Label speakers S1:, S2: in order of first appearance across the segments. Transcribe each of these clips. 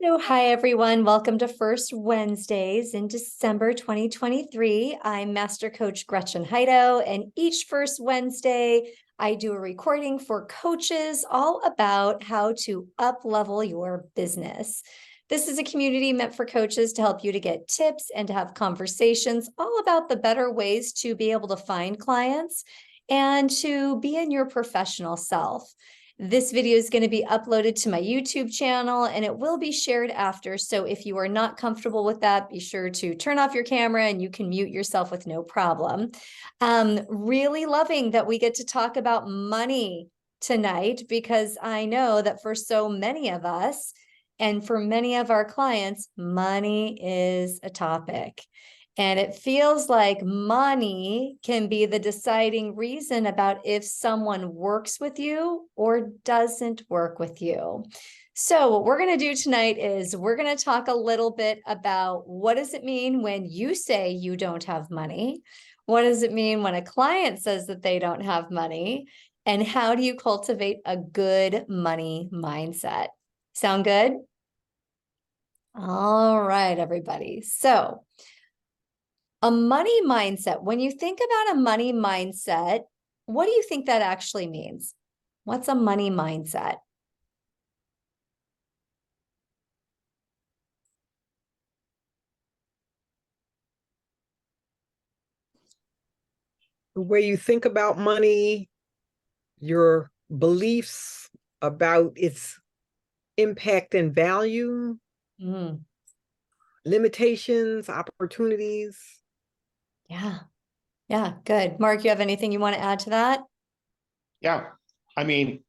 S1: So, hi everyone. Welcome to First Wednesdays in December 2023. I'm Master Coach Gretchen Heido, and each first Wednesday, I do a recording for coaches all about how to up-level your business. This is a community meant for coaches to help you to get tips and to have conversations all about the better ways to be able to find clients and to be in your professional self. This video is going to be uploaded to my YouTube channel and it will be shared after. So if you are not comfortable with that, be sure to turn off your camera and you can mute yourself with no problem. Really loving that we get to talk about money tonight, because I know that for so many of us and for many of our clients, money is a topic. And it feels like money can be the deciding reason about if someone works with you or doesn't work with you. So what we're going to do tonight is we're going to talk a little bit about what does it mean when you say you don't have money? What does it mean when a client says that they don't have money? And how do you cultivate a good money mindset? Sound good? All right, everybody. So a money mindset, when you think about a money mindset, what do you think that actually means? What's a money mindset?
S2: The way you think about money, your beliefs about its impact and value,
S1: Mm,
S2: limitations, opportunities.
S1: yeah, yeah, good. Mark, you have anything you want to add to that?
S3: Yeah. I mean,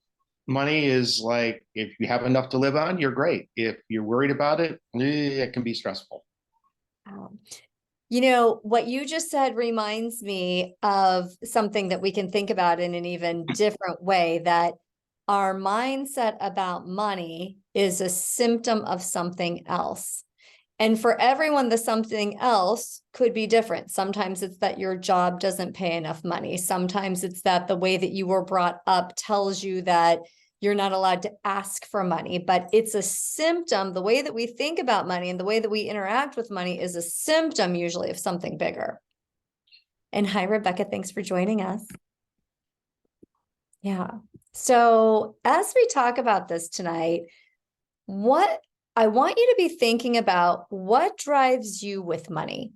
S3: money is like if you have enough to live on, you're great. If you're worried about it, it can be stressful.
S1: Um, You know, what you just said reminds me of something that we can think about in an even different way, that our mindset about money is a symptom of something else. And for everyone, the something else could be different. Sometimes it's that your job doesn't pay enough money. Sometimes it's that the way that you were brought up tells you that you're not allowed to ask for money, but it's a symptom. The way that we think about money and the way that we interact with money is a symptom usually of something bigger. And hi, Rebecca, thanks for joining us. Yeah. So as we talk about this tonight, what I want you to be thinking about, what drives you with money?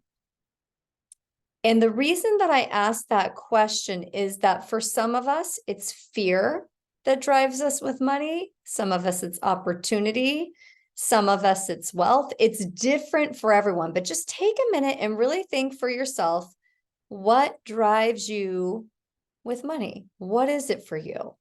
S1: And the reason that I asked that question is that for some of us, it's fear that drives us with money. Some of us, it's opportunity. Some of us, it's wealth. It's different for everyone, but just take a minute and really think for yourself, what drives you with money? What is it for you?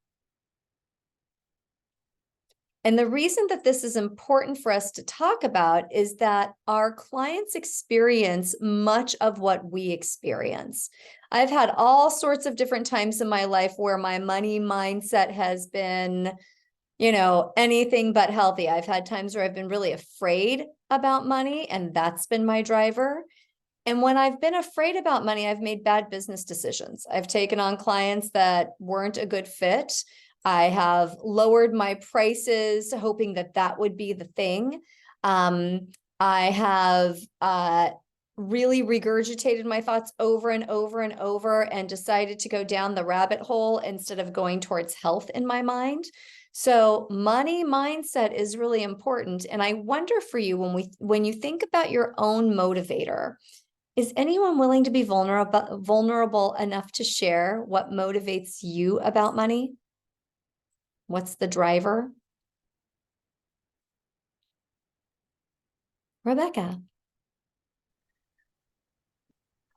S1: And the reason that this is important for us to talk about is that our clients experience much of what we experience. I've had all sorts of different times in my life where my money mindset has been, anything but healthy. I've had times where I've been really afraid about money, and that's been my driver. And when I've been afraid about money, I've made bad business decisions. I've taken on clients that weren't a good fit. I have lowered my prices, hoping that that would be the thing. I have really regurgitated my thoughts over and over and over and decided to go down the rabbit hole instead of going towards health in my mind. So money mindset is really important. And I wonder for you, when you think about your own motivator, is anyone willing to be vulnerable enough to share what motivates you about money? What's the driver? Rebecca.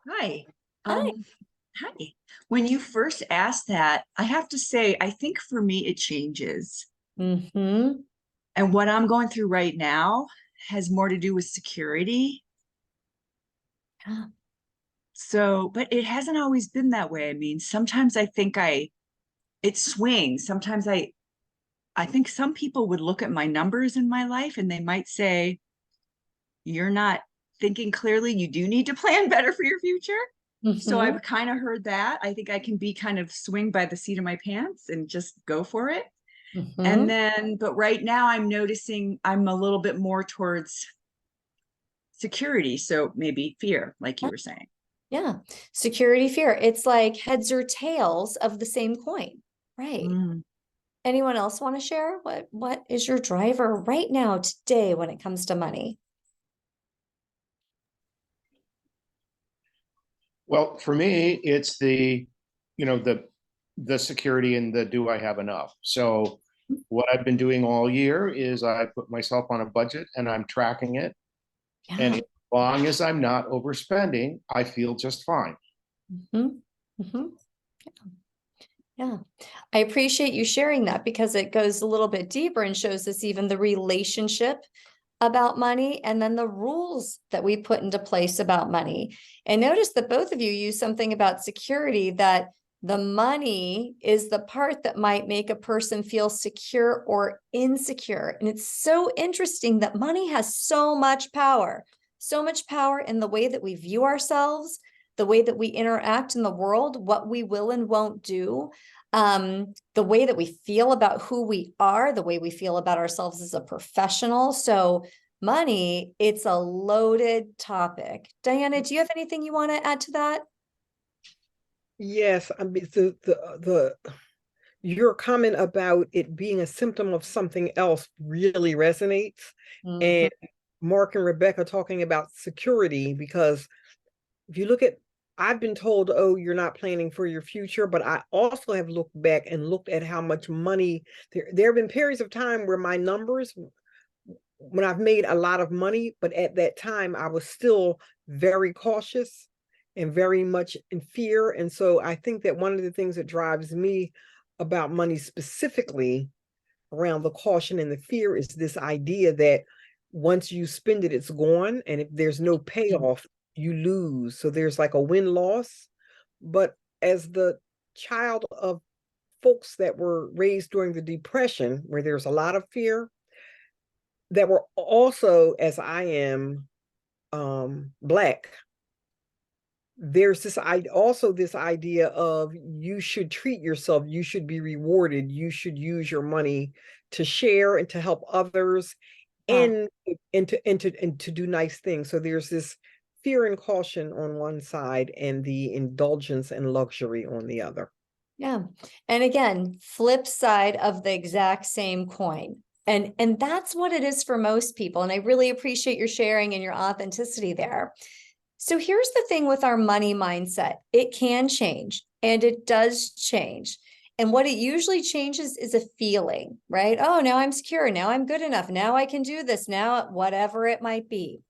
S4: Hi.
S1: Hi.
S4: Hi. When you first asked that, I have to say, I think for me it changes.
S1: Mm-hmm.
S4: And what I'm going through right now has more to do with security.
S1: Yeah.
S4: So, but it hasn't always been that way. I mean, sometimes I think it swings. Sometimes I think some people would look at my numbers in my life and they might say, you're not thinking clearly. You do need to plan better for your future. So
S1: Mm-hmm.
S4: I've kind of heard that. I think I can be kind of swing by the seat of my pants and just go for it.
S1: Mhm.
S4: And then, but right now I'm noticing I'm a little bit more towards security. So maybe fear, like you were saying.
S1: Yeah, security, fear. It's like heads or tails of the same coin, right?
S4: Mm.
S1: Anyone else want to share? What is your driver right now today when it comes to money?
S3: Well, for me, it's the security and the do I have enough? So what I've been doing all year is I put myself on a budget and I'm tracking it. And
S1: Yeah.
S3: as long as I'm not overspending, I feel just fine.
S1: Mhm. Mhm. Yeah. I appreciate you sharing that because it goes a little bit deeper and shows us even the relationship about money and then the rules that we put into place about money. And notice that both of you use something about security, that the money is the part that might make a person feel secure or insecure. And it's so interesting that money has so much power in the way that we view ourselves, the way that we interact in the world, what we will and won't do, the way that we feel about who we are, the way we feel about ourselves as a professional. So money, it's a loaded topic. Diana, do you have anything you want to add to that?
S2: Yes, I mean your comment about it being a symptom of something else really resonates.
S1: Mhm.
S2: And Mark and Rebecca talking about security, because if you look at, I've been told, oh, you're not planning for your future, but I also have looked back and looked at how much money there have been periods of time where my numbers, when I've made a lot of money, but at that time I was still very cautious and very much in fear. And so I think that one of the things that drives me about money specifically around the caution and the fear is this idea that once you spend it, it's gone. And if there's no payoff, you lose. So there's like a win-loss. But as the child of folks that were raised during the Depression, where there's a lot of fear, that were also, as I am, Black, there's this also this idea of you should treat yourself, you should be rewarded, you should use your money to share and to help others and to do nice things. So there's this fear and caution on one side and the indulgence and luxury on the other.
S1: Yeah. And again, flip side of the exact same coin. And that's what it is for most people. And I really appreciate your sharing and your authenticity there. So here's the thing with our money mindset. It can change and it does change. And what it usually changes is a feeling, right? Oh, now I'm secure. Now I'm good enough. Now I can do this. Now, whatever it might be.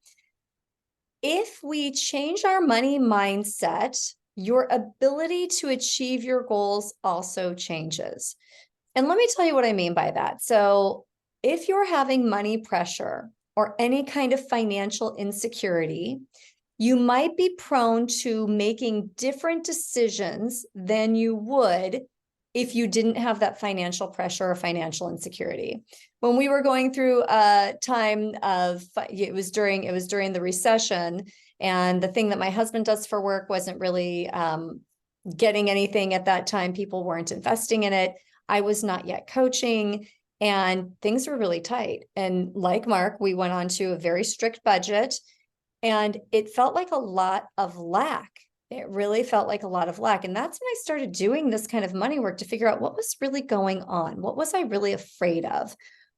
S1: If we change our money mindset, your ability to achieve your goals also changes. And let me tell you what I mean by that. So, if you're having money pressure or any kind of financial insecurity, you might be prone to making different decisions than you would if you didn't have that financial pressure or financial insecurity. When we were going through a time of, it was during the recession, and the thing that my husband does for work wasn't really getting anything at that time. People weren't investing in it. I was not yet coaching, and things were really tight. And like Mark, we went on to a very strict budget, and it felt like a lot of lack. It really felt like a lot of lack. And that's when I started doing this kind of money work to figure out what was really going on. What was I really afraid of?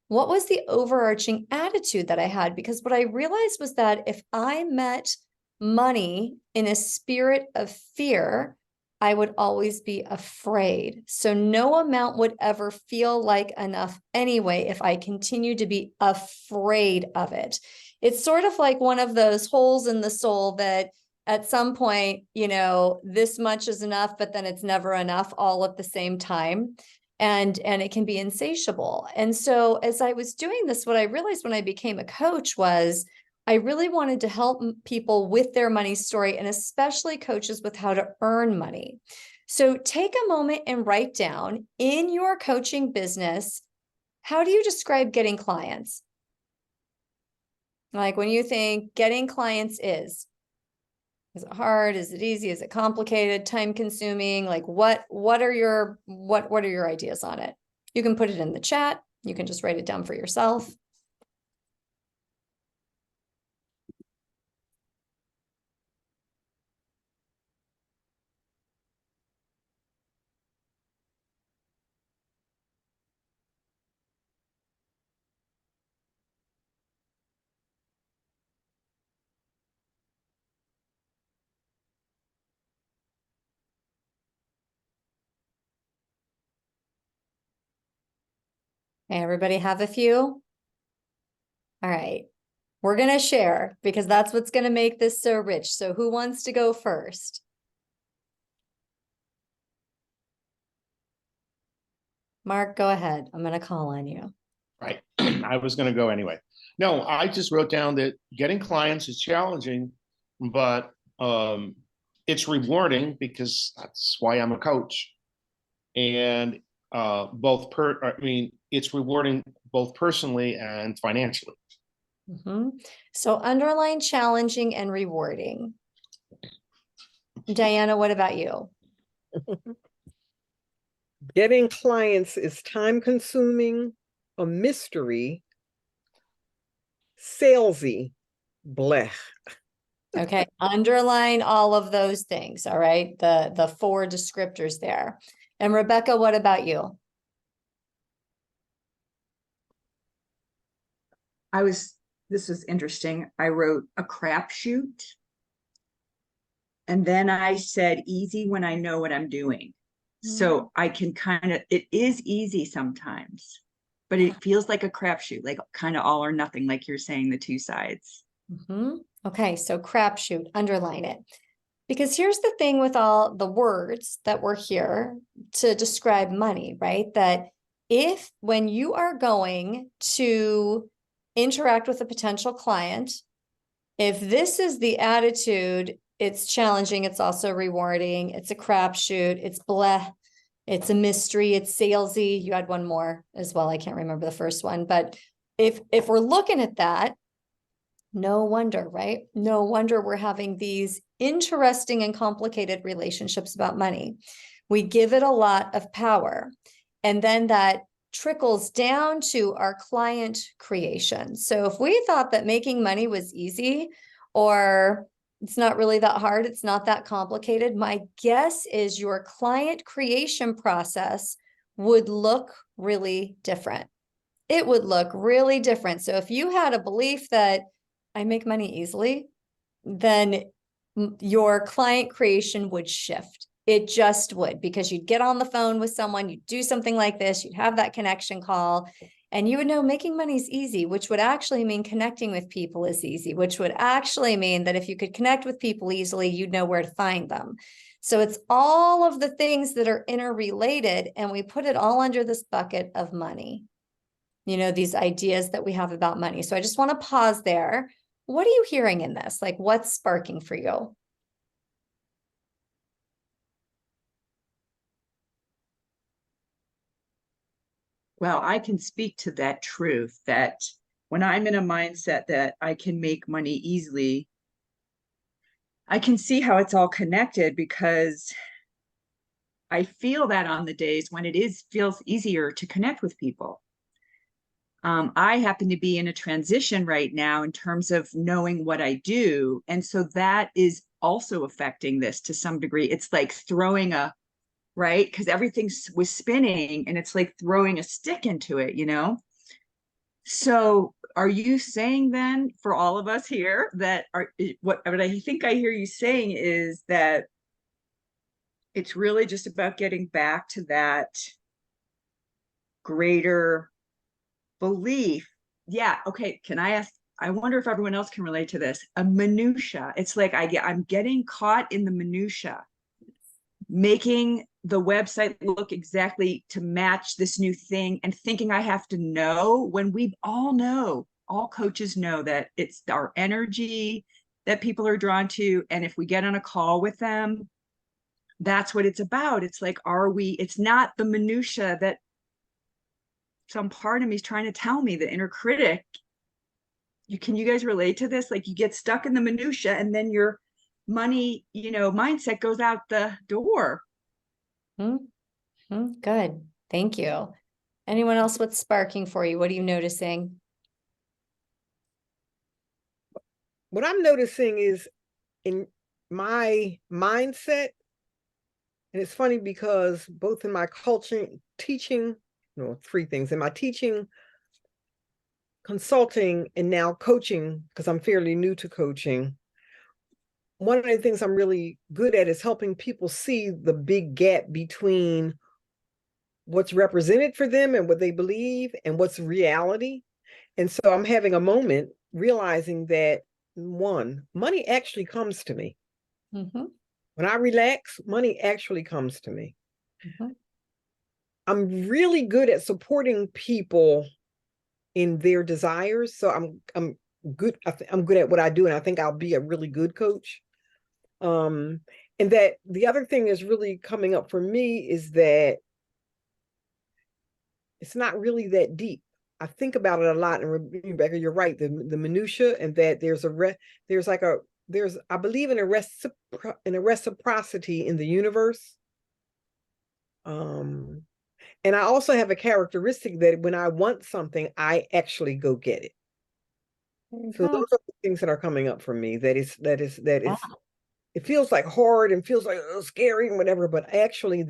S1: What was the overarching attitude that I had? Because what I realized was that if I met money in a spirit of fear, I would always be afraid. So no amount would ever feel like enough anyway if I continue to be afraid of it. It's sort of like one of those holes in the soul that at some point, this much is enough, but then it's never enough all at the same time. And it can be insatiable. And so as I was doing this, what I realized when I became a coach was I really wanted to help people with their money story, and especially coaches with how to earn money. So take a moment and write down in your coaching business, how do you describe getting clients? Like when you think getting clients is it hard? Is it easy? Is it complicated? Time consuming? Like what are your ideas on it? You can put it in the chat. You can just write it down for yourself. Everybody have a few? All right. We're going to share because that's what's going to make this so rich. So who wants to go first? Mark, go ahead. I'm going to call on you.
S3: Right. I was going to go anyway. No, I just wrote down that getting clients is challenging, but it's rewarding because that's why I'm a coach. And it's rewarding both personally and financially.
S1: So underline challenging and rewarding. Diana, what about you?
S2: Getting clients is time consuming, a mystery, salesy, blech.
S1: Okay, underline all of those things. All right, the 4 descriptors there. And Rebecca, what about you?
S4: This was interesting. I wrote a crapshoot. And then I said easy when I know what I'm doing. So I can it is easy sometimes, but it feels like a crapshoot, like kind of all or nothing, like you're saying, the 2 sides.
S1: Okay, so crapshoot, underline it. Because here's the thing with all the words that were here to describe money, right? That when you are going to interact with a potential client, if this is the attitude, it's challenging, it's also rewarding, it's a crapshoot, it's bleh, it's a mystery, it's salesy. You had one more as well. I can't remember the first one, but if we're looking at that, no wonder, right? No wonder we're having these interesting and complicated relationships about money. We give it a lot of power, and then that trickles down to our client creation. So if we thought that making money was easy, or it's not really that hard, it's not that complicated, my guess is your client creation process would look really different. It would look really different. So if you had a belief that I make money easily, then your client creation would shift. It just would, because you'd get on the phone with someone, you'd do something like this, you'd have that connection call, and you would know making money is easy, which would actually mean connecting with people is easy, which would actually mean that if you could connect with people easily, you'd know where to find them. So it's all of the things that are interrelated, and we put it all under this bucket of money. You know, these ideas that we have about money. So I just want to pause there. What are you hearing in this? Like, what's sparking for you?
S4: Well, I can speak to that truth that when I'm in a mindset that I can make money easily, I can see how it's all connected, because I feel that on the days when feels easier to connect with people. I happen to be in a transition right now in terms of knowing what I do. And so that is also affecting this to some degree. It's like throwing right? Because everything was spinning, and it's like throwing a stick into it, you know? So are you saying then, for all of us here, that what I think I hear you saying is that it's really just about getting back to that greater belief? Yeah. Okay. Can I ask? I wonder if everyone else can relate to this. A minutia. It's like I'm getting caught in the minutia, making the website look exactly to match this new thing, and thinking I have to know, when we all know, all coaches know, that it's our energy that people are drawn to. And if we get on a call with them, that's what it's about. It's like, it's not the minutia that some part of me is trying to tell me, the inner critic. Can you guys relate to this? Like, you get stuck in the minutia, and then your money, mindset goes out the door.
S1: Good. Thank you. Anyone else, what's sparking for you? What are you noticing?
S2: What I'm noticing is in my mindset, and it's funny because both in my coaching, teaching, no, three things in my teaching, consulting, and now coaching, because I'm fairly new to coaching. One of the things I'm really good at is helping people see the big gap between what's represented for them and what they believe and what's reality. And so I'm having a moment realizing that one, money actually comes to me.
S1: Mm-hmm.
S2: When I relax, money actually comes to me.
S1: Mm-hmm.
S2: I'm really good at supporting people in their desires. So I'm good. I'm good at what I do, and I think I'll be a really good coach. And that the other thing is really coming up for me is that it's not really that deep. I think about it a lot, and Rebecca, you're right. The minutia, and that there's I believe in a reciprocity in the universe. And I also have a characteristic that when I want something, I actually go get it. So those are the things that are coming up for me.
S1: Yeah.
S2: It feels like hard and feels like scary and whatever, but actually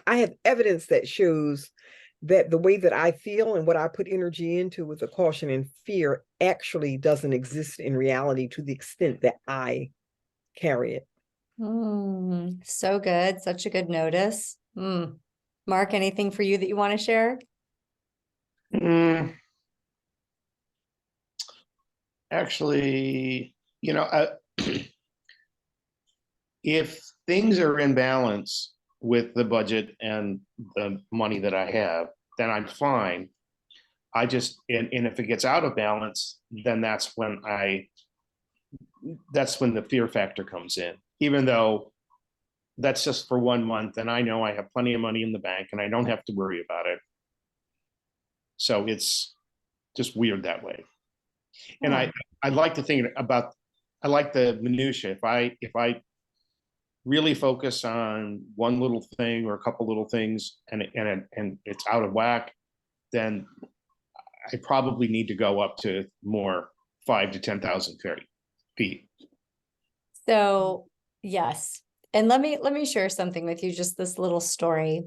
S2: I have evidence that shows that the way that I feel and what I put energy into with the caution and fear actually doesn't exist in reality to the extent that I carry it.
S1: So good. Such a good notice. Mark, anything for you that you want to share?
S3: Actually, if things are in balance with the budget and the money that I have, then I'm fine. And if it gets out of balance, then that's when the fear factor comes in, even though that's just for 1 month and I know I have plenty of money in the bank and I don't have to worry about it. So it's just weird that way. And I'd like to think about, I like the minutia. If I really focus on one little thing or a couple little things and it's out of whack, then I probably need to go up to more 5 to 10,000 feet.
S1: So yes. And let me share something with you, just this little story.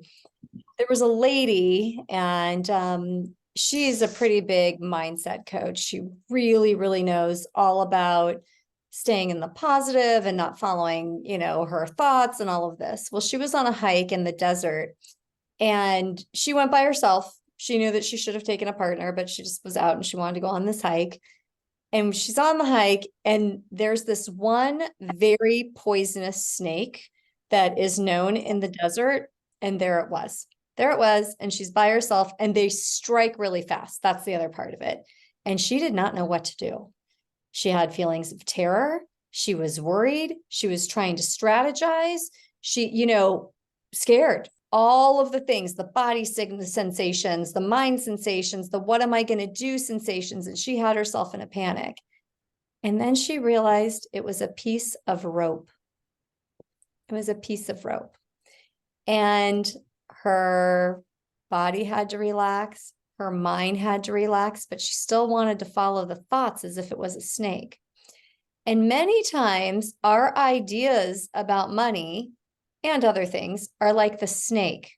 S1: There was a lady, and she's a pretty big mindset coach. She really, really knows all about staying in the positive and not following, her thoughts and all of this. Well, she was on a hike in the desert and she went by herself. She knew that she should have taken a partner, but she just was out and she wanted to go on this hike. And she's on the hike, and there's this one very poisonous snake that is known in the desert. And there it was. There it was. And she's by herself, and they strike really fast. That's the other part of it. And she did not know what to do. She had feelings of terror. She was worried. She was trying to strategize. She, scared. All of the things, the body sensations, the mind sensations, the what am I going to do sensations, and she had herself in a panic. And then she realized it was a piece of rope. It was a piece of rope. And her body had to relax. Her mind had to relax, but she still wanted to follow the thoughts as if it was a snake. And many times our ideas about money and other things are like the snake,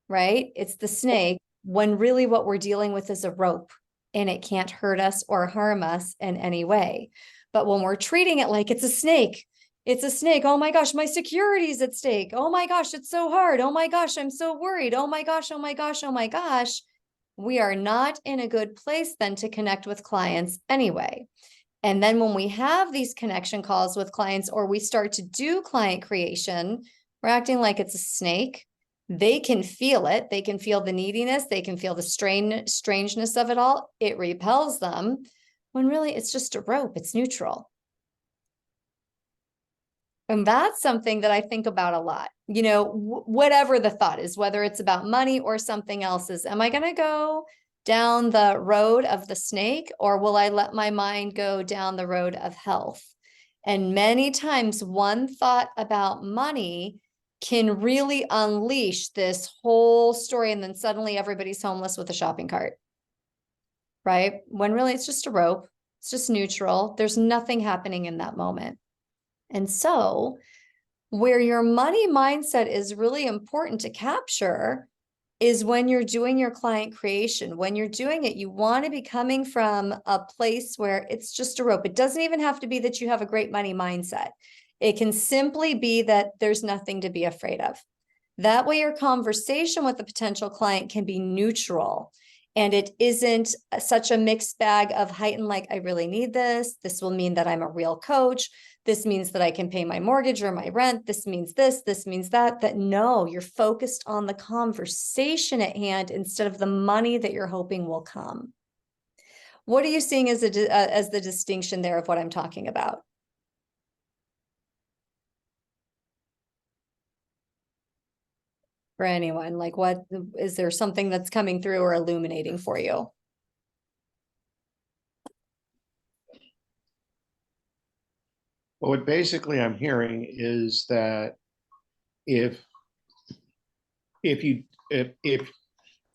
S1: right? It's the snake when really what we're dealing with is a rope and it can't hurt us or harm us in any way. But when we're treating it like it's a snake, oh my gosh, my security is at stake. Oh my gosh, it's so hard. Oh my gosh, I'm so worried. Oh my gosh, oh my gosh, oh my gosh. We are not in a good place then to connect with clients anyway. And then when we have these connection calls with clients, or we start to do client creation, we're acting like it's a snake. They can feel it. They can feel the neediness. They can feel the strangeness of it all. It repels them when really it's just a rope. It's neutral. And that's something that I think about a lot, whatever the thought is, whether it's about money or something else, is, am I going to go down the road of the snake, or will I let my mind go down the road of health? And many times one thought about money can really unleash this whole story. And then suddenly everybody's homeless with a shopping cart, right? When really it's just a rope. It's just neutral. There's nothing happening in that moment. And so where your money mindset is really important to capture is when you're doing your client creation. When you're doing it, you want to be coming from a place where it's just a rope. It doesn't even have to be that you have a great money mindset. It can simply be that there's nothing to be afraid of. That way your conversation with the potential client can be neutral. And it isn't such a mixed bag of heightened, like, I really need this. This will mean that I'm a real coach. This means that I can pay my mortgage or my rent. This means this means that. That no, you're focused on the conversation at hand instead of the money that you're hoping will come. What are you seeing as the distinction there of what I'm talking about? For anyone, like, what is there something that's coming through or illuminating for you?
S3: Well, what basically I'm hearing is that if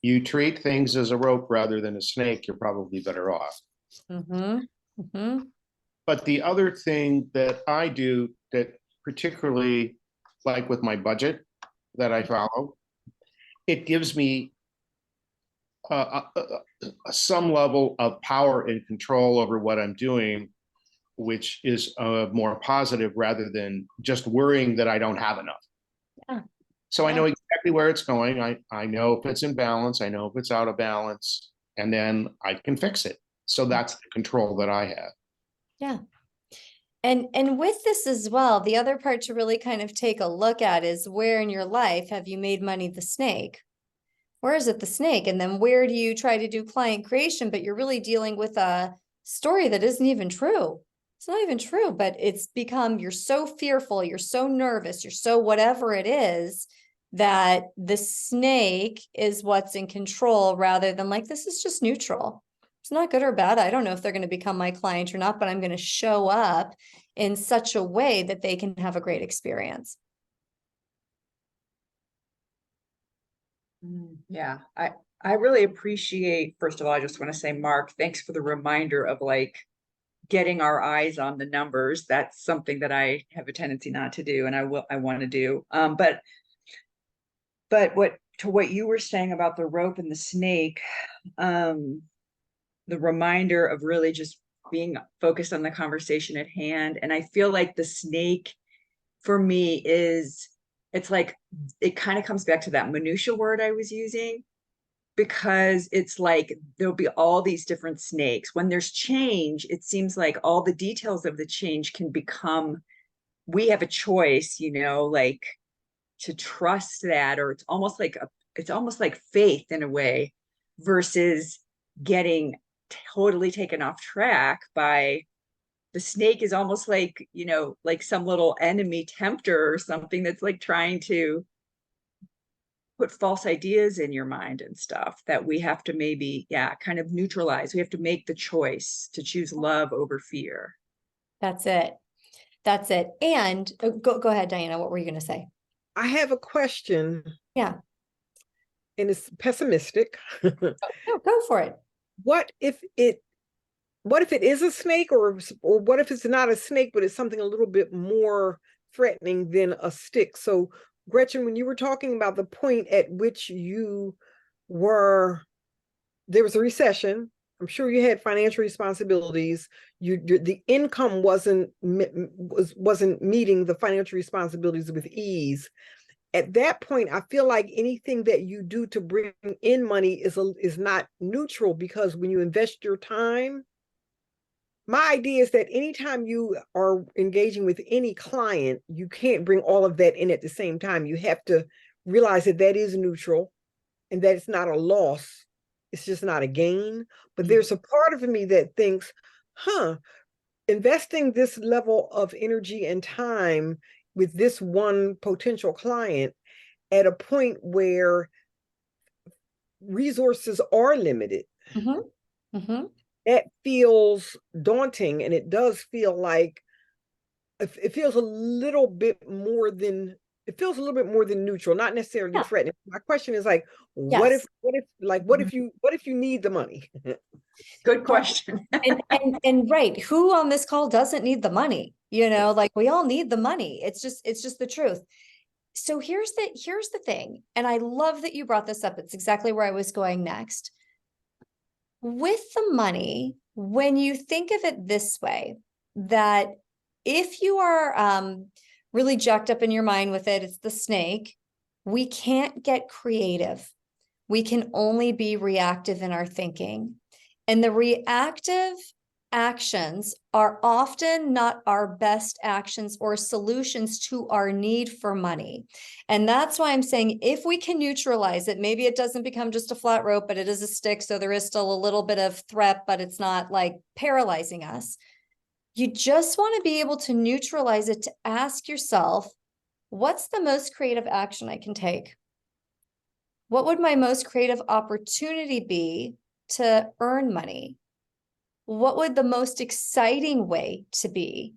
S3: you treat things as a rope rather than a snake, you're probably better off.
S1: Mm-hmm. Mm-hmm.
S3: But the other thing that I do, that particularly like with my budget that I follow, it gives me some level of power and control over what I'm doing, which is more positive rather than just worrying that I don't have enough.
S1: Yeah.
S3: So I
S1: Yeah.
S3: know exactly where it's going. I know if it's in balance, I know if it's out of balance, and then I can fix it. So that's the control that I have.
S1: Yeah. And with this as well, the other part to really kind of take a look at is where in your life have you made money the snake? Where is it the snake? And then where do you try to do client creation, but you're really dealing with a story that isn't even true? It's not even true, but it's become, you're so fearful, you're so nervous, you're so whatever it is, that the snake is what's in control rather than like, this is just neutral. It's not good or bad. I don't know if they're going to become my client or not, but I'm going to show up in such a way that they can have a great experience.
S4: Yeah, I really appreciate, first of all, I just want to say, Mark, thanks for the reminder of like getting our eyes on the numbers. That's something that I have a tendency not to do, and I want to do. But what you were saying about the rope and the snake, the reminder of really just being focused on the conversation at hand. And I feel like the snake for me is, it's like, it kind of comes back to that minutia word I was using, because it's like there'll be all these different snakes. When there's change, it seems like all the details of the change can become, we have a choice, like to trust that, or it's almost like faith in a way, versus getting totally taken off track by the snake is almost like, like some little enemy tempter or something that's like trying to put false ideas in your mind and stuff that we have to maybe, kind of neutralize. We have to make the choice to choose love over fear.
S1: That's it. That's it. And go ahead, Diana. What were you going to say?
S2: I have a question.
S1: Yeah.
S2: And it's pessimistic.
S1: No, go for it.
S2: What if it is a snake, or what if it's not a snake, but it's something a little bit more threatening than a stick? So Gretchen, when you were talking about the point at which there was a recession, I'm sure you had financial responsibilities. The income wasn't meeting the financial responsibilities with ease. At that point, I feel like anything that you do to bring in money is not neutral, because when you invest your time, my idea is that anytime you are engaging with any client, you can't bring all of that in at the same time. You have to realize that that is neutral and that it's not a loss. It's just not a gain. But there's a part of me that thinks, investing this level of energy and time with this one potential client at a point where resources are limited, that feels daunting. And it does feel like, it feels a little bit more than it feels a little bit more than neutral, not necessarily
S1: Yeah.
S2: threatening. My question is like,
S1: Yes.
S2: what if you need the money?
S4: Good question.
S1: And right, who on this call doesn't need the money? You know, like we all need the money. It's just the truth. So here's the thing, and I love that you brought this up. It's exactly where I was going next. With the money, when you think of it this way, that if you are really jacked up in your mind with it, it's the snake, we can't get creative. We can only be reactive in our thinking. And the reactive actions are often not our best actions or solutions to our need for money. And that's why I'm saying if we can neutralize it, maybe it doesn't become just a flat rope, but it is a stick. So there is still a little bit of threat, but it's not like paralyzing us. You just want to be able to neutralize it, to ask yourself, what's the most creative action I can take? What would my most creative opportunity be to earn money? What would the most exciting way to be?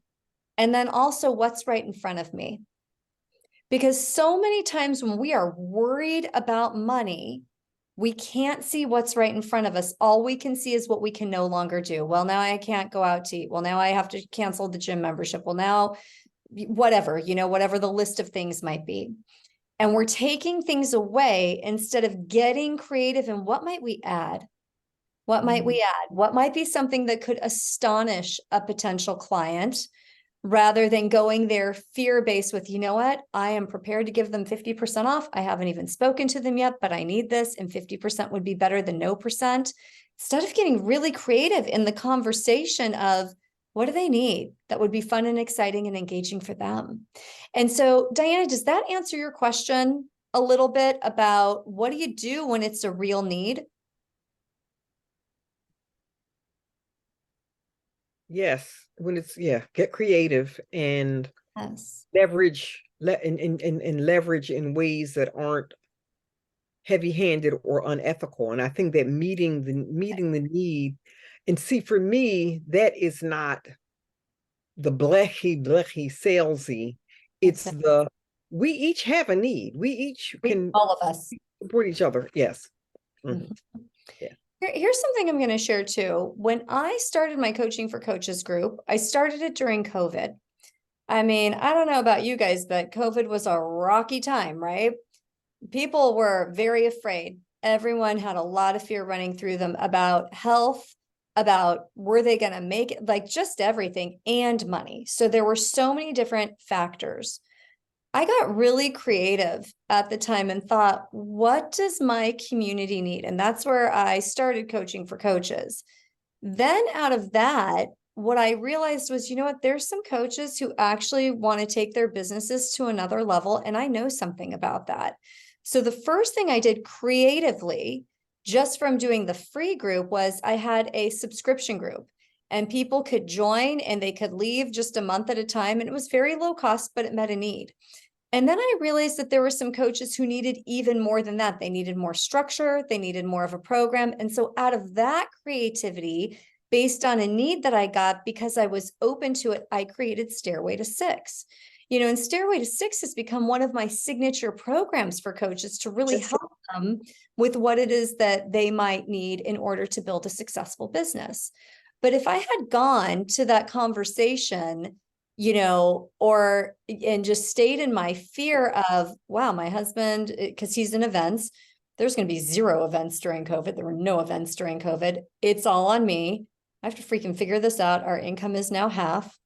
S1: And then also what's right in front of me? Because so many times when we are worried about money, we can't see what's right in front of us. All we can see is what we can no longer do. Well, now I can't go out to eat. Well, now I have to cancel the gym membership. Well, now whatever, whatever the list of things might be. And we're taking things away instead of getting creative. And what might we add? What might we add? What might be something that could astonish a potential client rather than going there fear-based with, you know what? I am prepared to give them 50% off. I haven't even spoken to them yet, but I need this, and 50% would be better than no percent. Instead of getting really creative in the conversation of what do they need that would be fun and exciting and engaging for them. And so, Diana, does that answer your question a little bit about what do you do when it's a real need?
S2: Yes, get creative and
S1: Yes.
S2: leverage and leverage in ways that aren't heavy-handed or unethical. And I think that meeting the need, and see, for me, that is not the blecky salesy. It's the we each have a need. We each can
S1: All of us
S2: support each other. Yes. Mm-hmm. Yeah.
S1: Here's something I'm going to share too. When I started my Coaching for Coaches group, I started it during COVID. I mean, I don't know about you guys, but COVID was a rocky time, right? People were very afraid. Everyone had a lot of fear running through them about health, about were they going to make it, like just everything, and money. So there were so many different factors. I got really creative at the time and thought, what does my community need? And that's where I started Coaching for Coaches. Then out of that, what I realized was, you know what, there's some coaches who actually want to take their businesses to another level. And I know something about that. So the first thing I did creatively, just from doing the free group, was I had a subscription group. And people could join and they could leave just a month at a time. And it was very low cost, but it met a need. And then I realized that there were some coaches who needed even more than that. They needed more structure. They needed more of a program. And so out of that creativity, based on a need that I got, because I was open to it, I created Stairway to Six. And Stairway to Six has become one of my signature programs for coaches to really help them with what it is that they might need in order to build a successful business. But if I had gone to that conversation, and just stayed in my fear of, wow, my husband, because he's in events, there's going to be 0 events during COVID. There were no events during COVID. It's all on me. I have to freaking figure this out. Our income is now half.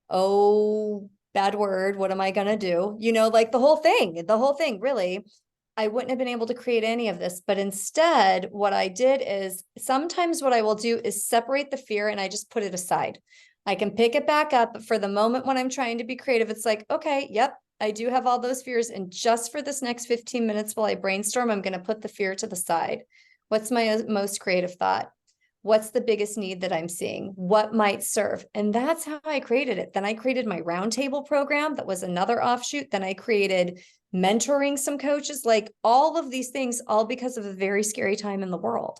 S1: Oh, bad word. What am I going to do? Like the whole thing, really. I wouldn't have been able to create any of this. But instead, what I did is sometimes what I will do is separate the fear and I just put it aside. I can pick it back up, but for the moment when I'm trying to be creative, it's like, okay, yep, I do have all those fears. And just for this next 15 minutes while I brainstorm, I'm going to put the fear to the side. What's my most creative thought? What's the biggest need that I'm seeing? What might serve? And that's how I created it. Then I created my roundtable program that was another offshoot. Then I created mentoring some coaches, like all of these things, all because of a very scary time in the world.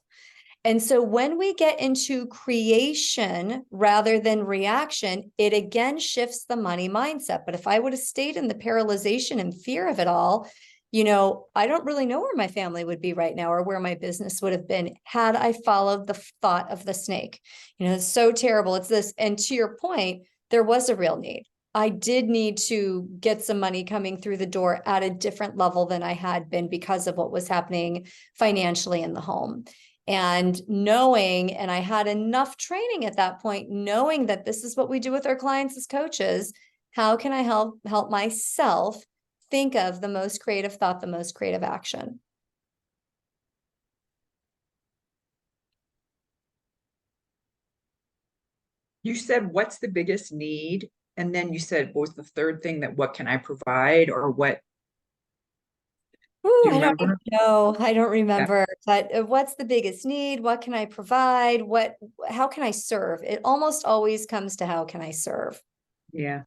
S1: And so when we get into creation rather than reaction, it again shifts the money mindset. But if I would have stayed in the paralyzation and fear of it all, I don't really know where my family would be right now or where my business would have been had I followed the thought of the snake. It's so terrible. It's this. And to your point, there was a real need. I did need to get some money coming through the door at a different level than I had been because of what was happening financially in the home. And and I had enough training at that point, knowing that this is what we do with our clients as coaches. How can I help myself think of the most creative thought, the most creative action?
S4: You said, what's the biggest need? And then you said, what was the third thing, that what can I provide, or what?
S1: Ooh,
S4: Do you
S1: I don't
S4: remember?
S1: know. I don't remember, but what's the biggest need? What can I provide? How can I serve? It almost always comes to how can I serve?
S4: Yeah.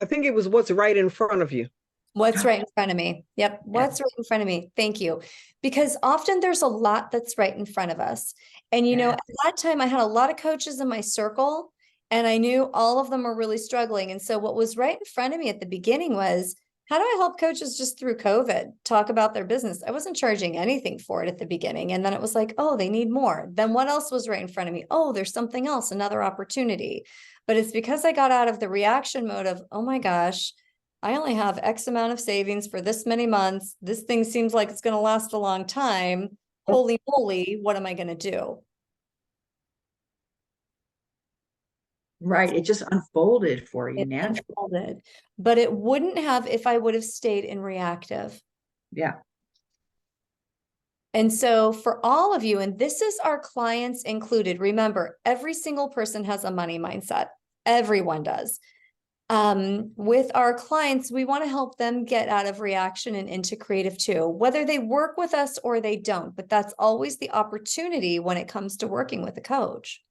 S2: I think it was what's right in front of you.
S1: What's right in front of me? Yep. What's right in front of me? Thank you. Because often there's a lot that's right in front of us. And,
S4: Yeah.
S1: at that time I had a lot of coaches in my circle and I knew all of them were really struggling. And so what was right in front of me at the beginning was, how do I help coaches just through COVID talk about their business? I wasn't charging anything for it at the beginning. And then it was like, oh, they need more. Then what else was right in front of me? Oh, there's something else, another opportunity. But it's because I got out of the reaction mode of, oh my gosh, I only have X amount of savings for this many months. This thing seems like it's going to last a long time. Holy moly, what am I going to do?
S4: Right. It just unfolded for you
S1: It
S4: naturally.
S1: unfolded, but it wouldn't have if I would have stayed in reactive.
S4: Yeah.
S1: And so for all of you, and this is our clients included, remember, every single person has a money mindset. Everyone does. With our clients, we want to help them get out of reaction and into creative too, whether they work with us or they don't, but that's always the opportunity when it comes to working with a coach.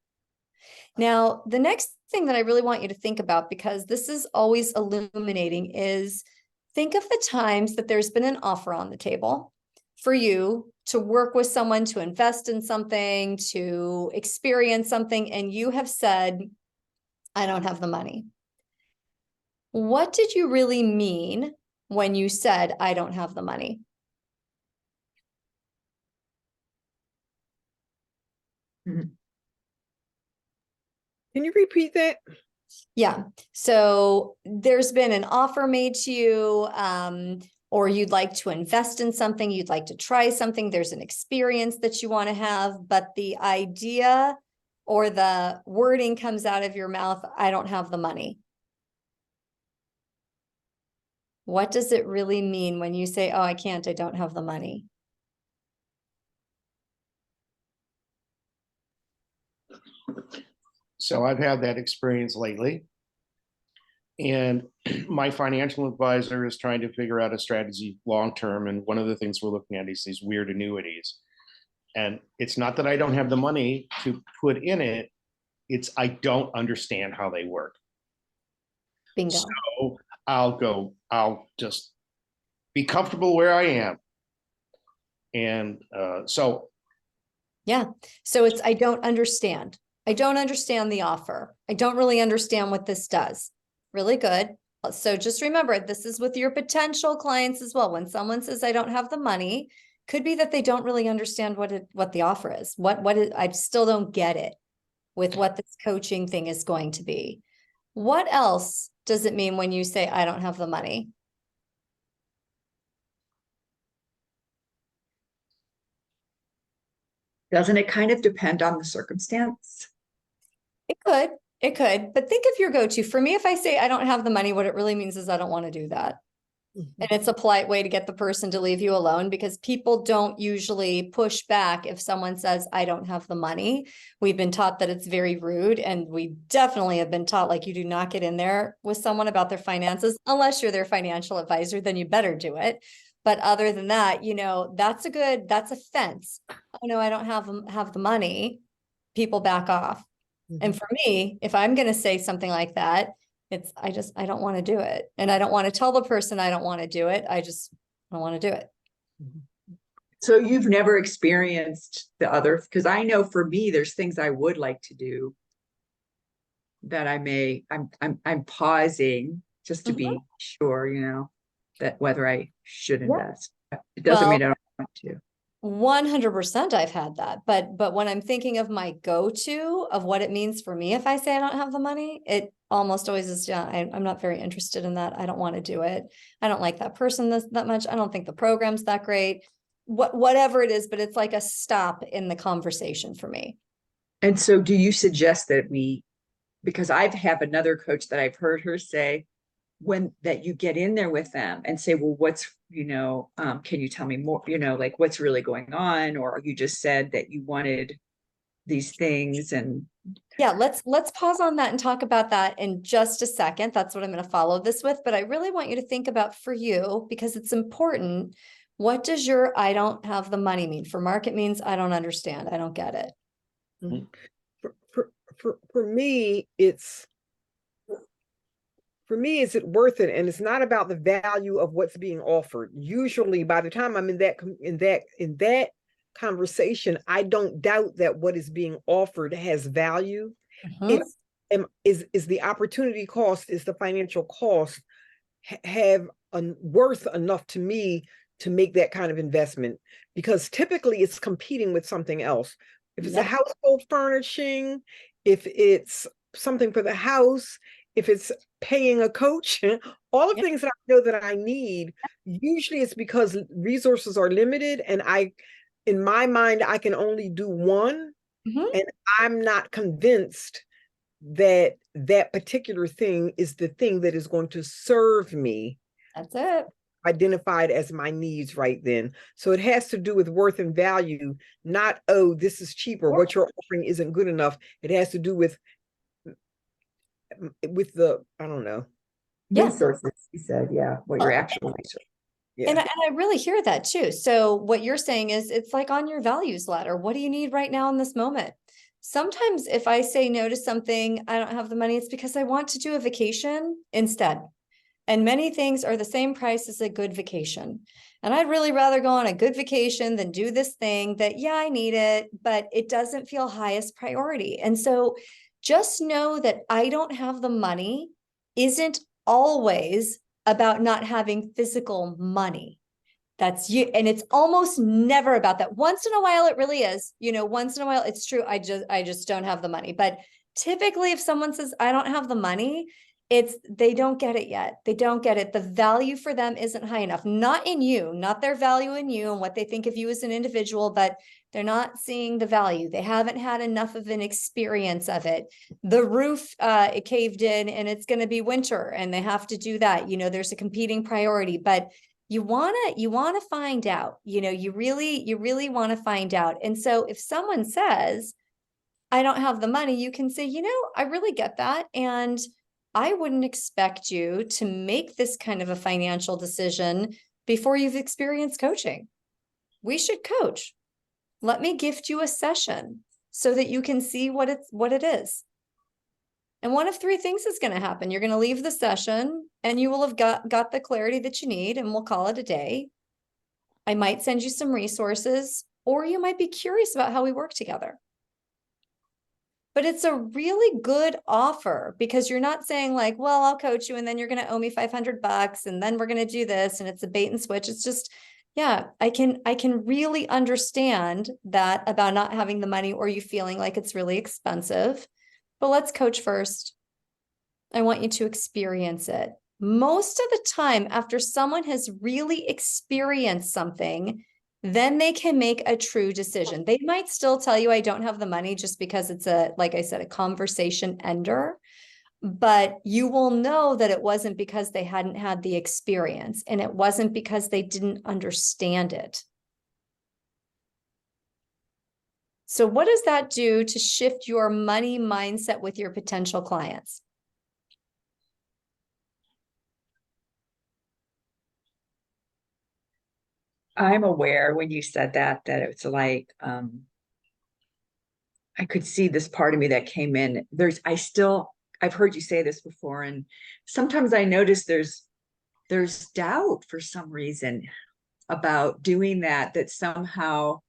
S1: Now, the next thing that I really want you to think about, because this is always illuminating, is think of the times that there's been an offer on the table for you to work with someone, to invest in something, to experience something, and you have said, I don't have the money. What did you really mean when you said, I don't have the money?
S4: Mhm.
S2: Can you repeat that?
S1: Yeah. So there's been an offer made to you, or you'd like to invest in something, you'd like to try something, there's an experience that you want to have, but the idea or the wording comes out of your mouth, I don't have the money. What does it really mean when you say, oh, I don't have the money?
S3: So I've had that experience lately. And my financial advisor is trying to figure out a strategy long-term. And one of the things we're looking at is these weird annuities. And it's not that I don't have the money to put in it. It's I don't understand how they work.
S1: Bingo.
S3: So I'll just be comfortable where I am. And
S1: Yeah. So it's, I don't understand. I don't understand the offer. I don't really understand what this does. Really good. So just remember, this is with your potential clients as well. When someone says, I don't have the money, could be that they don't really understand what the offer is. I still don't get it with what this coaching thing is going to be. What else does it mean when you say, I don't have the money?
S4: Doesn't it kind of depend on the circumstance?
S1: It could, but think of your go-to. For me, if I say I don't have the money, what it really means is I don't want to do that. And it's a polite way to get the person to leave you alone, because people don't usually push back if someone says, I don't have the money. We've been taught that it's very rude, and we definitely have been taught, like, you do not get in there with someone about their finances unless you're their financial advisor, then you better do it. But other than that, that's a fence. Oh no, I don't have the money. People back off. And for me, if I'm going to say something like that, it's, I don't want to do it. And I don't want to tell the person I don't want to do it. I don't want to do it.
S4: So you've never experienced the other, because I know for me, there's things I would like to do that I'm pausing just to
S1: Mhm.
S4: be sure, that whether I should
S1: Yeah.
S4: invest. It doesn't
S1: Well,
S4: mean I don't want to.
S1: 100% I've had that. But when I'm thinking of my go-to of what it means for me, if I say I don't have the money, it almost always is, yeah, I'm not very interested in that. I don't want to do it. I don't like that person that much. I don't think the program's that great. Whatever it is, but it's like a stop in the conversation for me.
S4: And so do you suggest that because I've have another coach that I've heard her say, that you get in there with them and say, well, can you tell me more, like what's really going on? Or you just said that you wanted these things and
S1: Yeah, let's pause on that and talk about that in just a second. That's what I'm going to follow this with, but I really want you to think about for you, because it's important. What does your I don't have the money mean? For Mark, it means I don't understand. I don't get it.
S2: Mhm. For me, it's is it worth it? And it's not about the value of what's being offered. Usually by the time I'm in that conversation, I don't doubt that what is being offered has value.
S1: Mhm.
S2: Is the opportunity cost, is the financial cost have worth enough to me to make that kind of investment? Because typically it's competing with something else. If it's a
S1: Yep.
S2: household furnishing, if it's something for the house, if it's paying a coach, all the
S1: Yep.
S2: things that I know that I need, usually it's because resources are limited and in my mind, I can only do one,
S1: Mhm.
S2: and I'm not convinced that that particular thing is the thing that is going to serve me,
S1: That's it.
S2: identified as my needs right then. So it has to do with worth and value, not, oh, this is cheaper, what you're offering isn't good enough. It has to do with the, I don't know.
S1: Yeah.
S4: resources, you said, yeah, what your actual resources.
S2: Yeah.
S1: And I really hear that too. So what you're saying is it's like on your values ladder. What do you need right now in this moment? Sometimes if I say no to something, I don't have the money, it's because I want to do a vacation instead. And many things are the same price as a good vacation. And I'd really rather go on a good vacation than do this thing that, yeah, I need it, but it doesn't feel highest priority. And so just know that I don't have the money isn't always about not having physical money. That's you. And it's almost never about that. Once in a while, it really is, once in a while, it's true. I just don't have the money. But typically if someone says, I don't have the money, they don't get it yet. They don't get it. The value for them isn't high enough, not in you, not their value in you and what they think of you as an individual, but they're not seeing the value. They haven't had enough of an experience of it. The roof, it caved in and it's going to be winter and they have to do that. There's a competing priority, but you want to find out, you really want to find out. And so if someone says, I don't have the money, you can say, I really get that. And I wouldn't expect you to make this kind of a financial decision before you've experienced coaching. We should coach. Let me gift you a session so that you can see what it is. And one of three things is going to happen. You're going to leave the session and you will have got the clarity that you need, and we'll call it a day. I might send you some resources, or you might be curious about how we work together. But it's a really good offer because you're not saying like, well, I'll coach you and then you're going to owe me $500 and then we're going to do this. And it's a bait and switch. It's just, yeah, I can really understand that about not having the money or you feeling like it's really expensive. But let's coach first. I want you to experience it. Most of the time, after someone has really experienced something, then they can make a true decision. They might still tell you, I don't have the money, just because it's like I said, a conversation ender. But you will know that it wasn't because they hadn't had the experience, and it wasn't because they didn't understand it. So what does that do to shift your money mindset with your potential clients?
S4: I'm aware when you said that it's like, I could see this part of me that came in. I've heard you say this before, and sometimes I notice there's doubt for some reason. about doing that, that somehow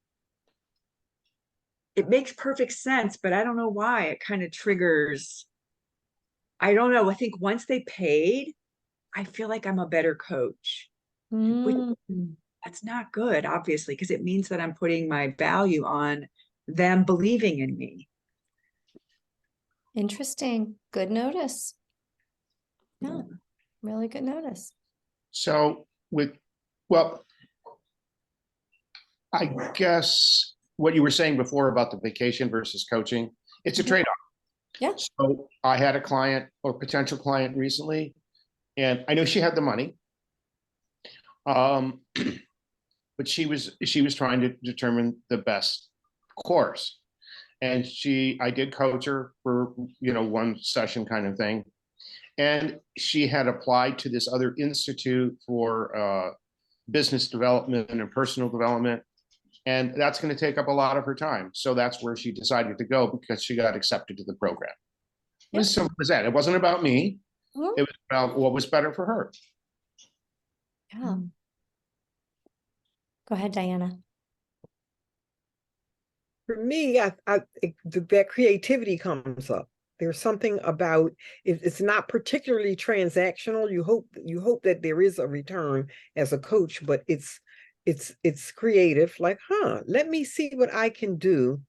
S4: it makes perfect sense, but I don't know why it kind of triggers. I don't know. I think once they paid, I feel like I'm a better coach, which
S1: Mm,
S4: that's not good, obviously, because it means that I'm putting my value on them believing in me.
S1: interesting. Good notice. Yeah,
S4: Yeah.
S1: really good notice.
S3: So well, I guess what you were saying before about the vacation versus coaching, it's a
S1: Mhm.
S3: trade-off.
S1: Yeah.
S3: So I had a client or potential client recently, and I know she had the money. But she was trying to determine the best course. And I did coach her for, one session kind of thing. And she had applied to this other institute for business development and personal development. And that's going to take up a lot of her time. So that's where she decided to go because she got accepted to the program. It was simple as that. It wasn't about me.
S1: Mhm.
S3: It was about what was better for her.
S1: Yeah. Go ahead, Diana.
S2: For me, that creativity comes up. There's something about if it's not particularly transactional. You hope that there is a return as a coach, but it's creative. Like, let me see what I can do.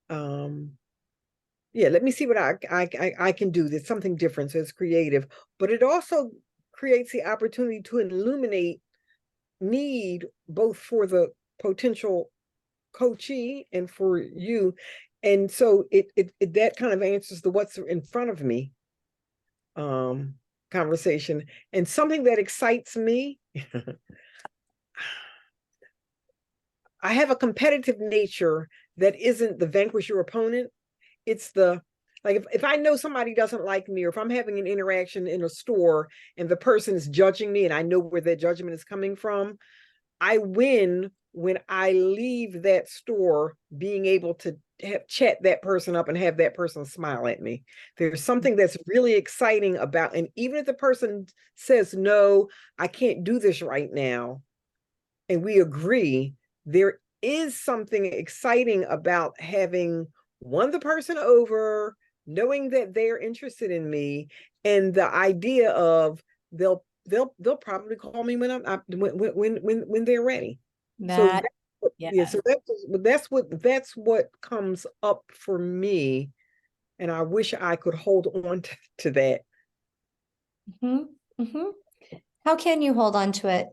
S2: Yeah, let me see what I can do. There's something different, so it's creative, but it also creates the opportunity to illuminate need both for the potential coachee and for you. And so it that kind of answers the what's in front of me conversation. And something that excites me, I have a competitive nature that isn't the vanquish your opponent. It's the like if I know somebody doesn't like me, or if I'm having an interaction in a store and the person is judging me and I know where their judgment is coming from, I win when I leave that store being able to chat that person up and have that person smile at me. There's something that's really exciting about, and even if the person says, no, I can't do this right now, and we agree, there is something exciting about having won the person over, knowing that they're interested in me, and the idea of they'll probably call me when they're ready. So
S1: That,
S2: yeah,
S1: yeah.
S2: so that's what comes up for me, and I wish I could hold on to that.
S1: Hmm. Hmm. How can you hold on to it?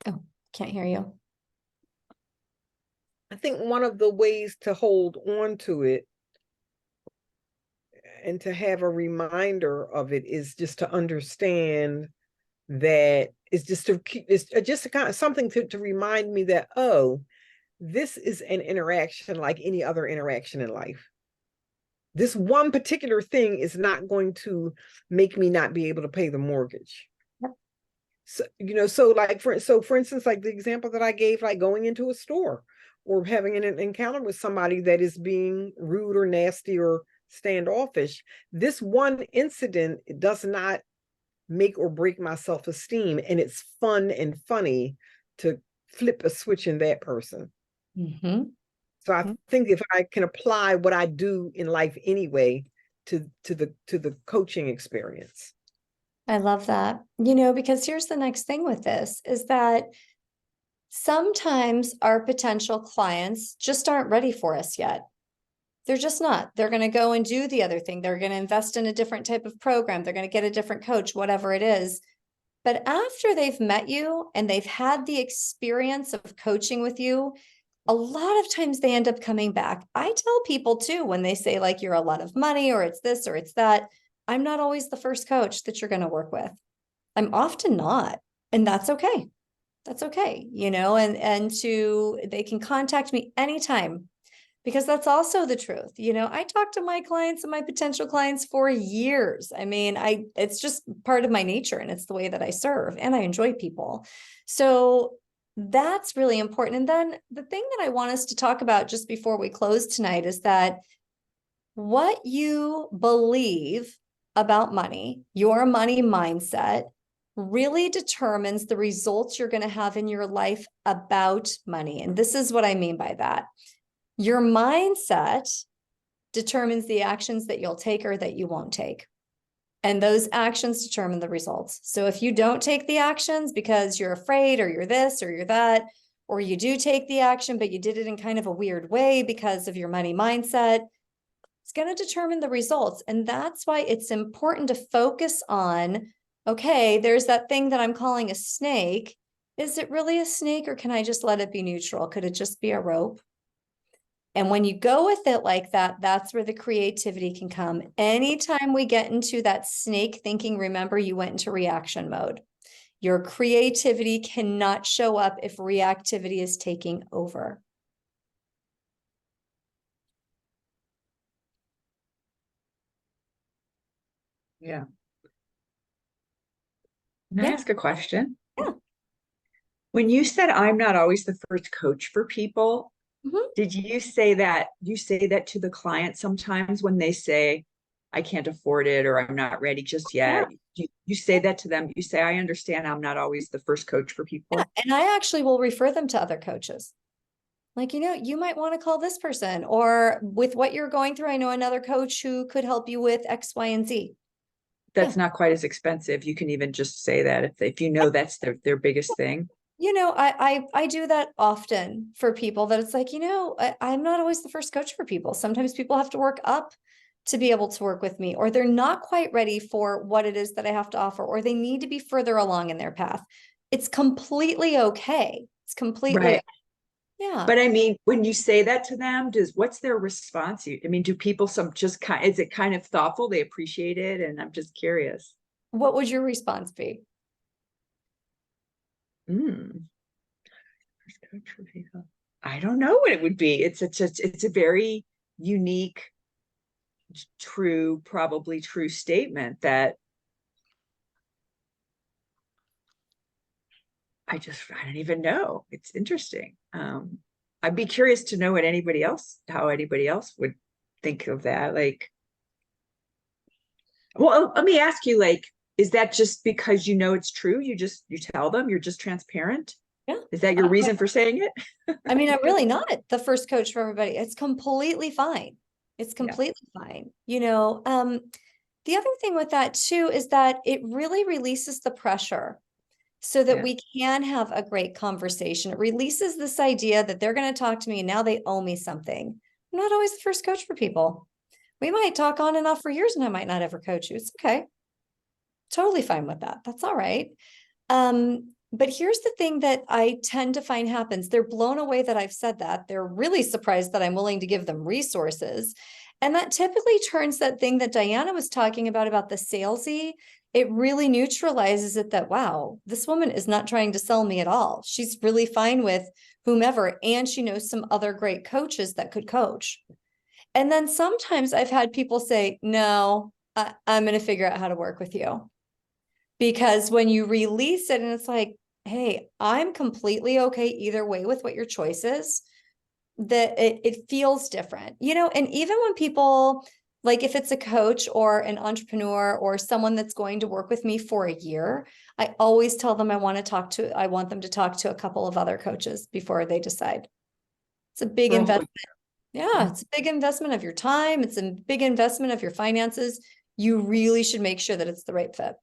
S1: Oh, can't hear you.
S2: I think one of the ways to hold on to it and to have a reminder of it is just to understand that it's just to keep it's just a kind of something to remind me that, oh, this is an interaction like any other interaction in life. This one particular thing is not going to make me not be able to pay the mortgage.
S1: Yep.
S2: So for instance, like the example that I gave, like going into a store or having an encounter with somebody that is being rude or nasty or standoffish, this one incident does not make or break my self-esteem, and it's fun and funny to flip a switch in that person.
S1: Mm-hmm.
S2: So I think if I can apply what I do in life anyway to the coaching experience.
S1: I love that. Because here's the next thing with this is that sometimes our potential clients just aren't ready for us yet. They're just not. They're going to go and do the other thing. They're going to invest in a different type of program. They're going to get a different coach, whatever it is. But after they've met you and they've had the experience of coaching with you, a lot of times they end up coming back. I tell people too, when they say like, you're a lot of money or it's this or it's that, I'm not always the first coach that you're going to work with. I'm often not. And that's okay. That's okay. They can contact me anytime, because that's also the truth. I talk to my clients and my potential clients for years. I mean, it's just part of my nature and it's the way that I serve and I enjoy people. So that's really important. And then the thing that I want us to talk about just before we close tonight is that what you believe about money, your money mindset really determines the results you're going to have in your life about money. And this is what I mean by that. Your mindset determines the actions that you'll take or that you won't take. And those actions determine the results. So if you don't take the actions because you're afraid or you're this or you're that, or you do take the action, but you did it in kind of a weird way because of your money mindset, it's going to determine the results. And that's why it's important to focus on, okay, there's that thing that I'm calling a snake. Is it really a snake, or can I just let it be neutral? Could it just be a rope? And when you go with it like that, that's where the creativity can come. Anytime we get into that snake thinking, remember, you went into reaction mode. Your creativity cannot show up if reactivity is taking over.
S4: Yeah. Can I ask a question?
S1: Yeah.
S4: When you said I'm not always the first coach for people, did you say that to the client sometimes when they say, I can't afford it, or I'm not ready just yet? You say that to them. You say, I understand I'm not always the first coach for people.
S1: Yeah. And I actually will refer them to other coaches. Like, you might want to call this person, or with what you're going through, I know another coach who could help you with X, Y, and Z.
S4: That's not quite as expensive. You can even just say that if you know that's their biggest thing.
S1: I do that often for people, that it's like, I'm not always the first coach for people. Sometimes people have to work up to be able to work with me, or they're not quite ready for what it is that I have to offer, or they need to be further along in their path. It's completely okay. It's completely
S4: right.
S1: Yeah.
S4: But I mean, when you say that to them, what's their response? Do people is it kind of thoughtful? They appreciate it? And I'm just curious.
S1: What would your response be?
S4: I don't know what it would be. It's a very unique, probably true statement that I don't even know. It's interesting. I'd be curious to know how anybody else would think of that. Like, well, let me ask you, like, is that just because it's true? You tell them, you're just transparent?
S1: Yeah.
S4: Is that your reason for saying it?
S1: I mean, I'm really not the first coach for everybody. It's completely fine. It's completely fine. The other thing with that too is that it really releases the pressure so that we can have a great conversation. It releases this idea that they're going to talk to me and now they owe me something. I'm not always the first coach for people. We might talk on and off for years and I might not ever coach you. It's okay. Totally fine with that. That's all right. But here's the thing that I tend to find happens. They're blown away that I've said that. They're really surprised that I'm willing to give them resources. And that typically turns that thing that Diana was talking about the salesy, it really neutralizes it that, wow, this woman is not trying to sell me at all. She's really fine with whomever, and she knows some other great coaches that could coach. And then sometimes I've had people say, no, I'm going to figure out how to work with you. Because when you release it and it's like, hey, I'm completely okay either way with what your choice is, that it feels different, and even when people, like if it's a coach or an entrepreneur or someone that's going to work with me for a year, I always tell them I want them to talk to a couple of other coaches before they decide. It's a big investment. Yeah, it's a big investment of your time. It's a big investment of your finances. You really should make sure that it's the right fit.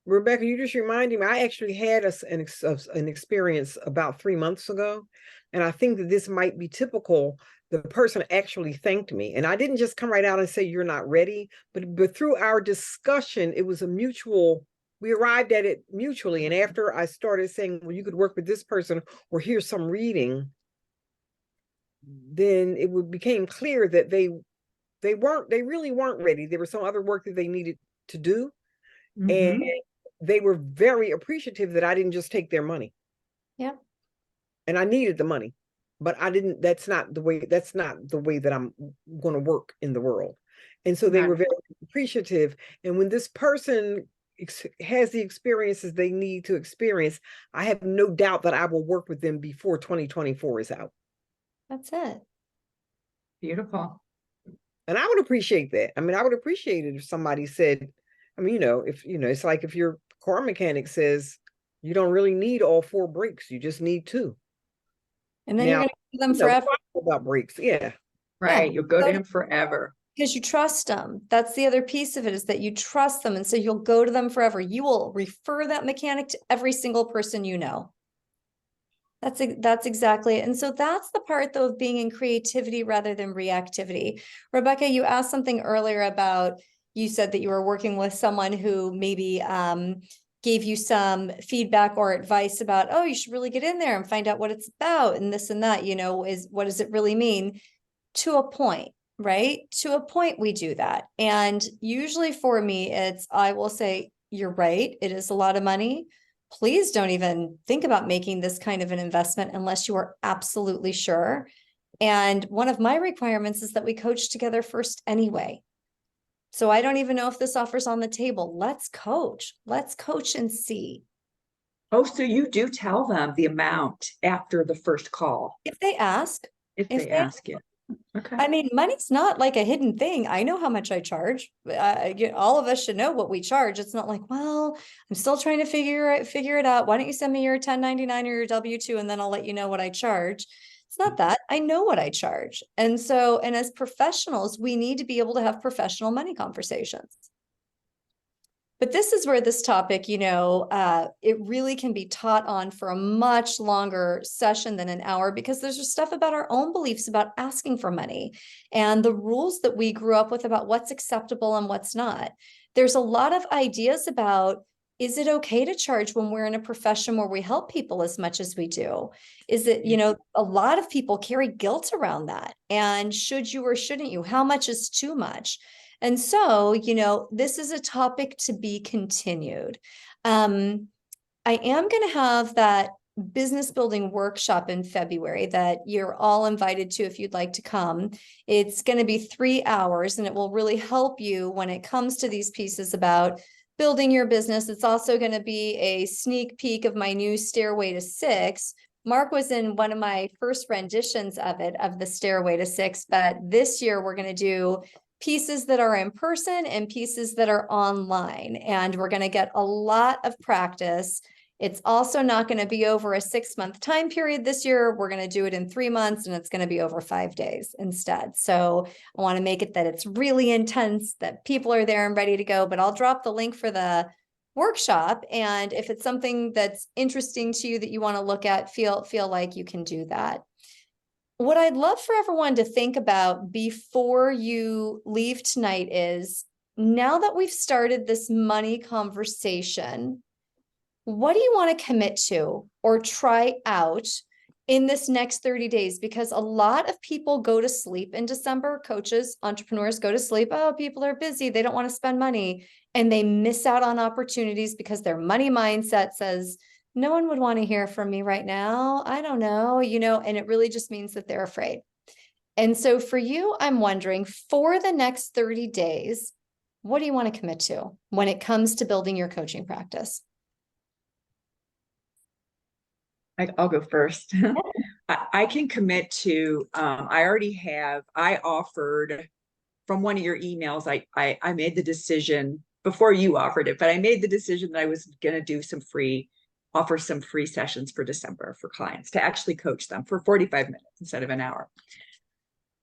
S2: Rebecca, you just reminded me, I actually had an experience about 3 months ago, and I think that this might be typical. The person actually thanked me, and I didn't just come right out and say, you're not ready, but through our discussion, it was we arrived at it mutually. And after I started saying, well, you could work with this person, or here's some reading, then became clear that they really weren't ready. There was some other work that they needed to do. And they were very appreciative that I didn't just take their money.
S1: Yeah.
S2: And I needed the money, but that's not the way that I'm going to work in the world. And so they were very appreciative. And when this person has the experiences they need to experience, I have no doubt that I will work with them before 2024 is out.
S1: That's it.
S4: Beautiful.
S2: And I would appreciate that. I mean, I would appreciate it if somebody said, I mean, if, it's like if your car mechanic says you don't really need all 4 brakes, you just need 2.
S1: And then you're
S2: Now,
S1: going to give them
S2: we
S1: forever.
S2: talk about brakes. Yeah.
S4: Right. You'll go
S1: So-
S4: to him forever.
S1: because you trust them. That's the other piece of it, is that you trust them. And so you'll go to them forever. You will refer that mechanic to every single person you know. That's exactly it. And so that's the part, though, of being in creativity rather than reactivity. Rebecca, you asked something earlier about, you said that you were working with someone who maybe gave you some feedback or advice about, oh, you should really get in there and find out what it's about and this and that, what does it really mean? To a point, right? To a point, we do that. And usually for me, I will say, you're right, it is a lot of money. Please don't even think about making this kind of an investment unless you are absolutely sure. And one of my requirements is that we coach together first anyway. So I don't even know if this offer's on the table. Let's coach and see.
S4: Oh, so you do tell them the amount after the first call
S1: If they ask,
S4: if
S1: If
S4: they
S1: they-
S4: ask you. Okay.
S1: I mean, money's not like a hidden thing. I know how much I charge. All of us should know what we charge. It's not like, well, I'm still trying to figure it out. Why don't you send me your 1099 or your W-2 and then I'll let you know what I charge. It's not that. I know what I charge. And as professionals, we need to be able to have professional money conversations. But this is where this topic, it really can be taught on for a much longer session than an hour, because there's just stuff about our own beliefs about asking for money and the rules that we grew up with about what's acceptable and what's not. There's a lot of ideas about, is it okay to charge when we're in a profession where we help people as much as we do? Is it, a lot of people carry guilt around that. And should you or shouldn't you? How much is too much? And so, this is a topic to be continued. I am going to have that business building workshop in February that you're all invited to if you'd like to come. It's going to be 3 hours, and it will really help you when it comes to these pieces about building your business. It's also going to be a sneak peek of my new Stairway to Six. Mark was in one of my first renditions of the Stairway to Six, but this year we're going to do pieces that are in person and pieces that are online. And we're going to get a lot of practice. It's also not going to be over a 6-month time period this year. We're going to do it in 3 months, and it's going to be over 5 days instead. So I want to make it that it's really intense, that people are there and ready to go, but I'll drop the link for the workshop. And if it's something that's interesting to you that you want to look at, feel like you can do that. What I'd love for everyone to think about before you leave tonight is, now that we've started this money conversation, what do you want to commit to or try out in this next 30 days? Because a lot of people go to sleep in December. Coaches, entrepreneurs go to sleep. Oh, people are busy. They don't want to spend money. And they miss out on opportunities because their money mindset says, no one would want to hear from me right now. I don't know, and it really just means that they're afraid. And so for you, I'm wondering, for the next 30 days, what do you want to commit to when it comes to building your coaching practice?
S4: I'll go first. I can commit to, I offered from one of your emails, I made the decision before you offered it, but I made the decision that I was going to offer some free sessions for December for clients to actually coach them for 45 minutes instead of an hour.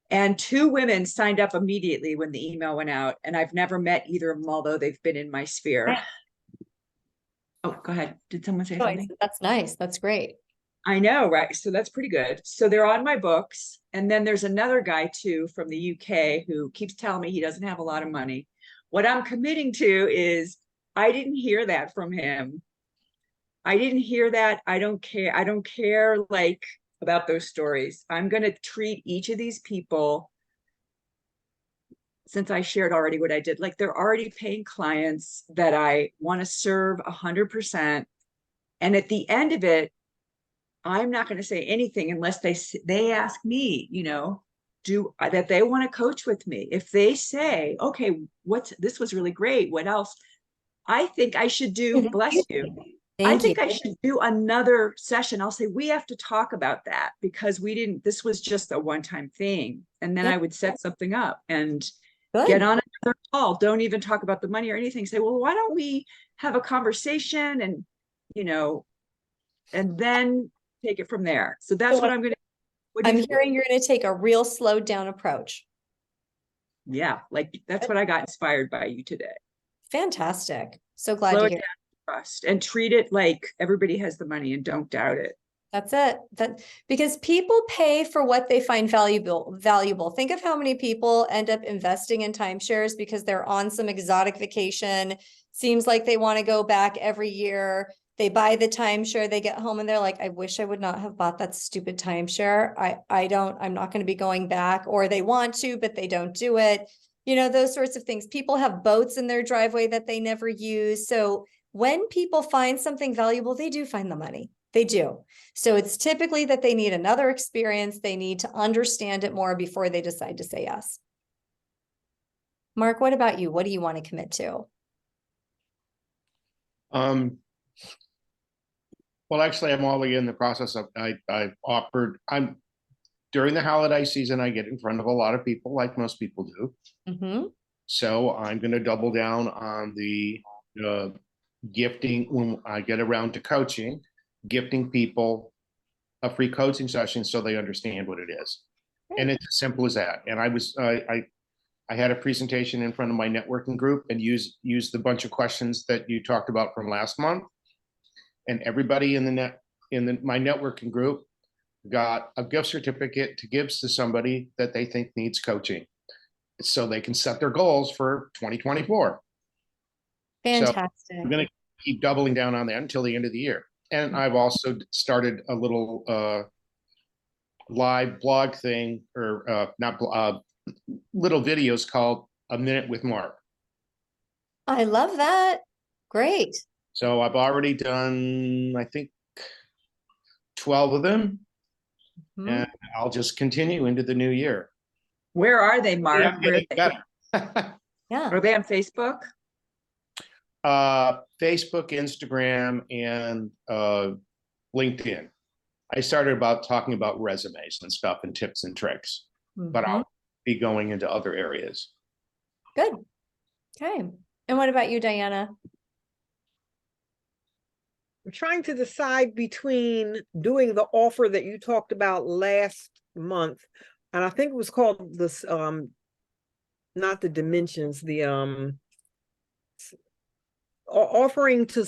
S4: And 2 women signed up immediately when the email went out, and I've never met either of them, although they've been in my sphere. Oh, go ahead. Did someone say something?
S1: That's nice. That's great.
S4: I know, right? So that's pretty good. So they're on my books. And then there's another guy too from the UK who keeps telling me he doesn't have a lot of money. What I'm committing to is, I didn't hear that from him. I didn't hear that. I don't care. I don't care about those stories. I'm going to treat each of these people, since I shared already what I did, like they're already paying clients that I want to serve 100%. And at the end of it, I'm not going to say anything unless they ask me, that they want to coach with me. If they say, okay, this was really great, what else? I think I should do, bless you. I think I should do another session. I'll say, we have to talk about that because this was just a one-time thing. And then
S1: Yeah.
S4: I would set something up and
S1: Good.
S4: get on another call. Don't even talk about the money or anything. Say, well, why don't we have a conversation and, and then take it from there. So that's
S1: So
S4: what I'm going to, what do
S1: I'm
S4: you,
S1: hearing you're going to take a real slowed down approach.
S4: yeah, like that's what I got inspired by you today.
S1: Fantastic. So glad
S4: Slow
S1: to
S4: it
S1: hear.
S4: down, trust, and treat it like everybody has the money and don't doubt it.
S1: That's it. Because people pay for what they find valuable. Think of how many people end up investing in timeshares because they're on some exotic vacation. Seems like they want to go back every year. They buy the timeshare, they get home and they're like, I wish I would not have bought that stupid timeshare. I'm not going to be going back, or they want to, but they don't do it. Those sorts of things. People have boats in their driveway that they never use. So when people find something valuable, they do find the money. They do. So it's typically that they need another experience. They need to understand it more before they decide to say yes. Mark, what about you? What do you want to commit to?
S3: Well, actually, I'm already in the process of, during the holiday season, I get in front of a lot of people like most people do.
S1: Mm-hmm.
S3: So I'm going to double down on the gifting when I get around to coaching, gifting people a free coaching session so they understand what it is.
S1: Great.
S3: And it's as simple as that. And I had a presentation in front of my networking group and used the bunch of questions that you talked about from last month. And everybody in my networking group got a gift certificate to give to somebody that they think needs coaching, so they can set their goals for 2024.
S1: Fantastic.
S3: So I'm going to keep doubling down on that until the end of the year. And I've also started a little live blog thing, or little videos called A Minute with Mark.
S1: I love that. Great.
S3: So I've already done, I think, 12 of them.
S1: Mhm.
S3: And I'll just continue into the new year.
S4: Where are they, Mark?
S3: Yeah,
S4: Where
S1: Yeah.
S4: are they on Facebook?
S3: Facebook, Instagram, and LinkedIn. I started talking about resumes and stuff and tips and tricks, but
S1: Mhm.
S3: I'll be going into other areas.
S1: Good. Okay. And what about you, Diana?
S2: I'm trying to decide between doing the offer that you talked about last month, and I think it was called this, not the dimensions, the offering to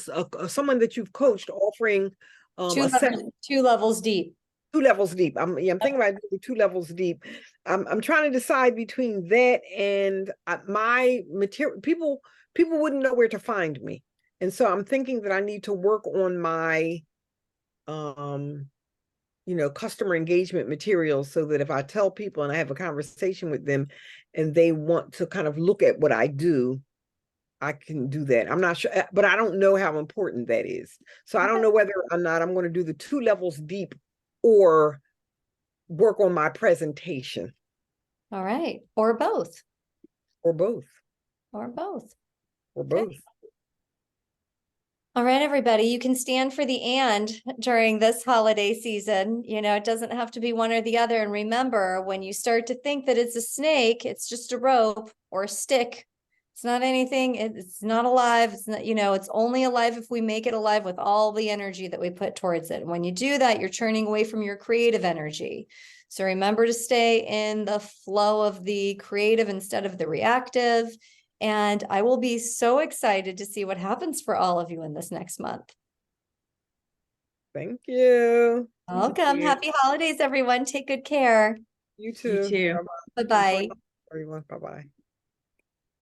S2: someone that you've coached, offering
S1: Two levels deep.
S2: 2 levels deep. I'm thinking about doing 2 levels deep. I'm trying to decide between that and my material. People wouldn't know where to find me, and so I'm thinking that I need to work on my customer engagement materials, so that if I tell people and I have a conversation with them and they want to kind of look at what I do, I can do that. I'm not sure, but I don't know how important that is. So I don't know whether or not I'm going to do the 2 levels deep or work on my presentation.
S1: All right. Or both.
S2: Or both.
S1: Or both.
S2: Or both.
S1: Okay. All right, everybody, you can stand for the and during this holiday season. It doesn't have to be one or the other. And remember, when you start to think that it's a snake, it's just a rope or a stick. It's not anything. It's not alive. It's not, it's only alive if we make it alive with all the energy that we put towards it. And when you do that, you're turning away from your creative energy. So remember to stay in the flow of the creative instead of the reactive. And I will be so excited to see what happens for all of you in this next month.
S2: Thank you.
S1: Welcome.
S2: Thank you.
S1: Happy holidays, everyone. Take good care.
S2: You too.
S4: You too.
S1: Bye-bye.
S2: Everyone. Bye-bye.